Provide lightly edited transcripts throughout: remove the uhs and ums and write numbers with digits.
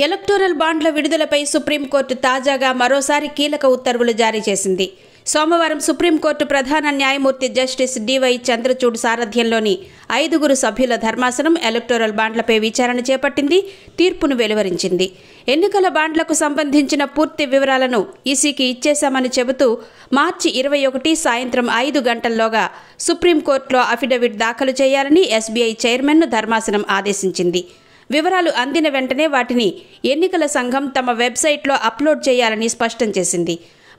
Electoral బాండ్ల విడుదలపై supreme court తాజాగా మరోసారి కీలక ఉత్తర్వులు జారీ చేసింది. సోమవారం సుప్రీంకోర్టు ప్రధాన న్యాయమూర్తి జస్టిస్ డివై చంద్రచూడ్ సారథ్యంలోని 5 సభ్యుల ధర్మాసనం ఎలక్టోరల్ బాండ్లపై విచారణ చేపట్టింది, తీర్పును వెలువరించింది. ఎన్నికల బాండ్లకు సంబంధించిన పూర్తి వివరాలను ఈసీకి ఇచ్చేశామని చెబుతూ మార్చి 21 సాయంత్రం 5 గంటల్లోగా సుప్రీంకోర్టులో అఫిడవిట్ దాఖలు చేయాలని ఎస్బీఐ చైర్మన్ను ధర్మాసనం ఆదేశించింది. వివరాలు అందిన వెంటనే వాటిని ఎన్నికల సంఘం తమ వెబ్సైట్లో అప్లోడ్ చేయాలని స్పష్టం చేసింది.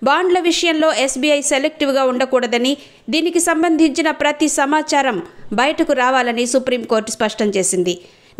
బాండ్ల విషయంలో ఎస్బీఐ సెలెక్టివ్గా ఉండకూడదని, దీనికి సంబంధించిన ప్రతి సమాచారం బయటకు రావాలని సుప్రీంకోర్టు స్పష్టం చేసింది.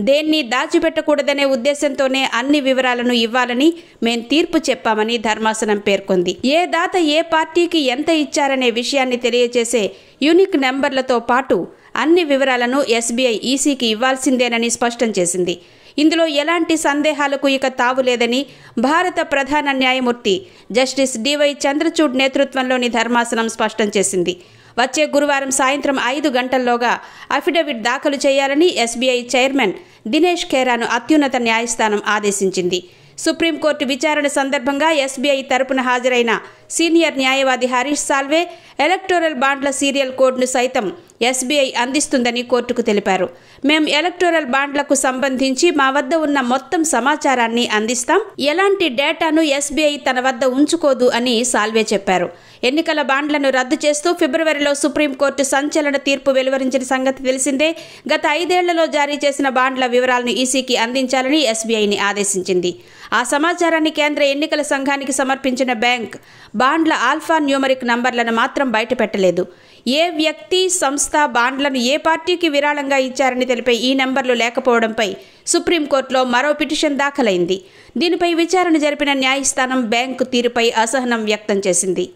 దేన్ని దాచిపెట్టకూడదనే ఉద్దేశంతోనే అన్ని వివరాలను ఇవ్వాలని మేం తీర్పు చెప్పామని ధర్మాసనం పేర్కొంది. ఏ దాత ఏ పార్టీకి ఎంత ఇచ్చారనే విషయాన్ని తెలియజేసే యూనిక్ నెంబర్లతో పాటు అన్ని వివరాలను ఎస్బీఐ ఈసీకి ఇవ్వాల్సిందేనని స్పష్టం చేసింది. ఇందులో ఎలాంటి సందేహాలకు ఇక తావులేదని భారత ప్రధాన న్యాయమూర్తి జస్టిస్ డివై చంద్రచూడ్ నేతృత్వంలోని ధర్మాసనం స్పష్టం చేసింది. వచ్చే గురువారం సాయంత్రం 5 గంటల్లోగా అఫిడవిట్ దాఖలు చేయాలని ఎస్బీఐ చైర్మన్ దినేష్ ఖేరాను అత్యున్నత న్యాయస్థానం ఆదేశించింది. సుప్రీంకోర్టు విచారణ సందర్భంగా ఎస్బీఐ తరపున హాజరైన సీనియర్ న్యాయవాది హరీష్ సాల్వే ఎలక్టోరల్ బాండ్ల సీరియల్ కోడ్ను సైతం ఎస్బీఐ అందిస్తుందని కోర్టుకు తెలిపారు. మేం ఎలక్టోరల్ బాండ్లకు సంబంధించి మా వద్ద ఉన్న మొత్తం సమాచారాన్ని అందిస్తాం, ఎలాంటి డేటాను ఎస్బీఐ తన వద్ద ఉంచుకోదు అని సాల్వే చెప్పారు. ఎన్నికల బాండ్లను రద్దు చేస్తూ ఫిబ్రవరిలో సుప్రీంకోర్టు సంచలన తీర్పు వెలువరించిన సంగతి తెలిసిందే. గత 5 ఏళ్లలో జారీ చేసిన బాండ్ల వివరాలను ఈసీకి అందించాలని ఎస్బీఐని ఆదేశించింది. ఆ సమాచారాన్ని కేంద్ర ఎన్నికల సంఘానికి సమర్పించిన బ్యాంక్ బాండ్ల ఆల్ఫా న్యూమరిక్ నంబర్లను మాత్రం బయటపెట్టలేదు. ఏ వ్యక్తి, సంస్థ బాండ్లను ఏ పార్టీకి విరాళంగా ఇచ్చారని తెలిపే ఈ నెంబర్లు లేకపోవడంపై సుప్రీంకోర్టులో మరో పిటిషన్ దాఖలైంది. దీనిపై విచారణ జరిపిన న్యాయస్థానం బ్యాంకు తీరుపై అసహనం వ్యక్తం చేసింది.